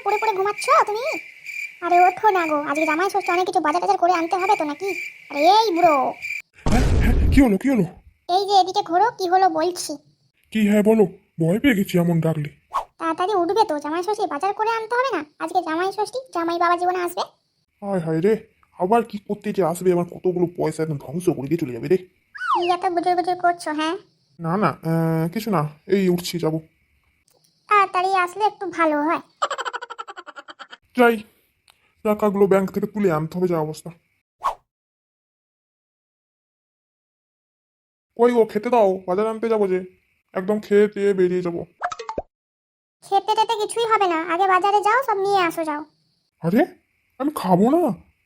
পড়ে পড়ে ঘুমাচ্ছ তুমি? আরে ওঠো না গো, আজকে জামাই ষষ্ঠী, অনেক কিছু বাজার টাজার করে আনতে হবে তো নাকি? আরে এই বুড়ো, কি হলো কি হলো? এই যে এদিকে ঘোরো, কি হলো বলছি। কি হ্যাঁ বলো, ভয় পেয়ে গেছি এমন ডাকলে। তাড়াতাড়ি উঠবে তো, জামাই ষষ্ঠী বাজার করে আনতে হবে না? আজকে জামাই ষষ্ঠী, জামাই বাবা জীবনে আসবে। হায় হায় রে, আবার কি করতে যে আসবে, আমার কতগুলো পয়সা একদম ধ্বংস করে দিয়ে চলে যাবে রে। কি এত বুজুর বুজুর করছো হ্যাঁ? না না, কিছু না, এই উঠছি যাবো। তাড়াতাড়ি আসলে একটু ভালো হয়। যাই, টাকাগুলো ব্যাংক থেকে তুলে আনতে হবে, যা অবস্থা। কই গো, খেতে দাও, বাজার আনতে যাবো যে। একদম খেয়ে টেয়ে বেরিয়ে যাবো। খেতে টেতে কিছুই হবে না, আগে বাজারে যাও, সব নিয়ে আসো যাও। আরে, আমি খাবো না,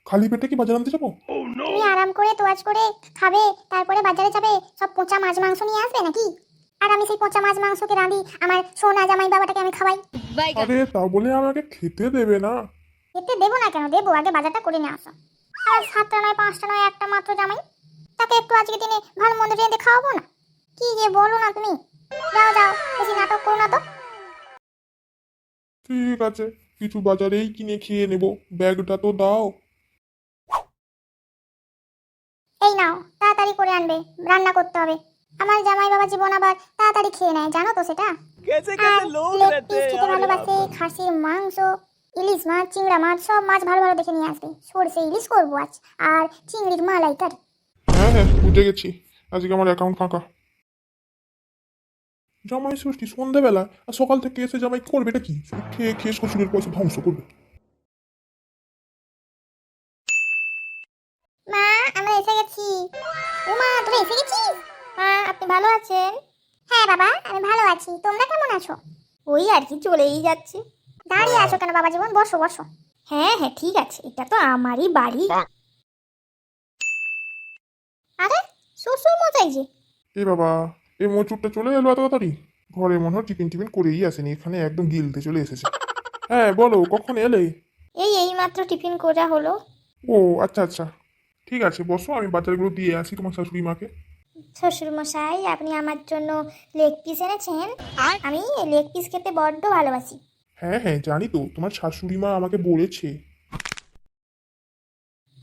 খালি পেটে কি বাজার আনতে যাবো? তুমি আরাম করে তোয়াজ করে খাবে, তারপরে বাজারে যাবে, সব পচা মাছ মাংস নিয়ে আসবে নাকি? আর আমি সেই পচা মাছ মাংসকে রাঁধি, আমার সোনা জামাই বাবাটাকে আমি খাওয়াই। আরে তা বলে আমাকে খেতে দেবে না? খেতে দেবো না কেন, দেবো, আগে বাজারটা করে নিয়ে আসো। আর 7টা নয় 5টা নয়, একটা মাত্র জামাই, তাকে একটু আজকে দিনে ভালো মন্দ রেঁধে খাওয়াবো না? কি যে বলো না তুমি। যাও যাও, বেশি নাটক করো না তো। ঠিক আছে, কিছু বাজারেই কিনে খেয়ে নেবো, ব্যাগটা তো দাও। এই নাও, তাড়াতাড়ি করে আনবে, রান্না করতে হবে। আমার জামাই বাবা জীবন আবার তাড়াতাড়ি খেয়ে নেয়, জানো তো সেটা। कैसे আর कैसे लोग লেগ रहते পিস हैं খেতে यार यहाँ ভালোবাসে, पर। খাসির মাংস, ইলিশ মাছ, চিংড়া মাছ, সব মাছ ভালো ভালো দেখে নিয়ে আসবে। সরষে ইলিশ করবো আজ, আর চিংড়ির মালাইকারি। হ্যাঁ হ্যাঁ, বুঝে গেছি, আজকে আমার অ্যাকাউন্ট ফাঁকা। জামাই ষষ্ঠী সন্ধ্যাবেলা, আর সকাল থেকে এসে জামাই করবে এটা কি? শুধু খেয়ে খেয়ে শ্বশুরের পয়সা ধ্বংস করবে। মা, আমরা এসে গেছি। উমা, তুমি এসে গেছিস? মা, আপনি ভালো আছেন? হ্যাঁ বাবা, আমি ভালো আছি, তোমরা কেমন আছো? ওই আর কি, চলেই যাচ্ছে। দাঁড়িয়ে আছো কেন বাবা জীবন, বসো বসো। হ্যাঁ হ্যাঁ ঠিক আছে, এটা তো আমারই বাড়ি। আরে শ্বশুর মশাই যে। এ বাবা, এই মোচুরটা চলে এলো এত তাড়াতাড়ি? ঘরে মনে হয় টিফিন টিফিন করেই আসেনি, এখানে একদম গিলতে চলে এসেছে। হ্যাঁ বলো, কখন এলে? এই মাত্র টিফিন করা হলো। ও আচ্ছা আচ্ছা, ঠিক আছে বসো, আমি বাজারগুলো দিয়ে আসি তোমার শাশুড়ি মাকে। শ্বশুর মশাই, আপনি আমার জন্য লেগ পিস এনেছেন। আমি লেগ পিস খেতে বড্ড ভালোবাসি। হ্যাঁ হ্যাঁ জানি তো, তোমার শাশুড়ি মা আমাকে বলেছে।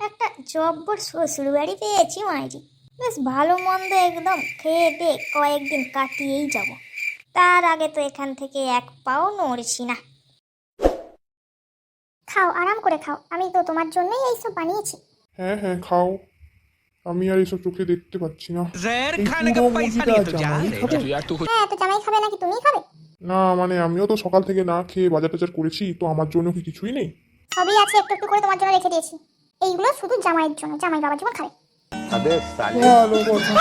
একটা জব্বর শ্বশুর বাড়ি পেয়েছি মাইরি, বেশ ভালো মন্দ একদম খেয়ে দিয়ে কয়েকদিন কাটিয়েই যাব। তার আগে তো এখান থেকে এক পাও নড়ছি না। খাও, আরাম করে খাও, আমি তো তোমার জন্যই এইসব বানিয়েছি। হ্যাঁ হ্যাঁ খাও, আমি আর এসব চোখে দেখতে পাচ্ছি না। जहर এই खाने का পুরো पैसा মুরগিটা नहीं तो जा জামাই रहे খাবে? यार तू হ্যাঁ, তো জামাই খাবে নাকি তুমিই খাবে? না মানে আমিও তো সকাল থেকে না খেয়ে বাজার টাজার করেছি, তো আমার জন্য কি কিছুই নেই? সবই আছে, একটু একটু করে তোমার জন্য রেখে দিয়েছি। এইগুলো শুধু জামাইয়ের জন্য, জামাই বাবা জীবন খাবে। ভালো কথা।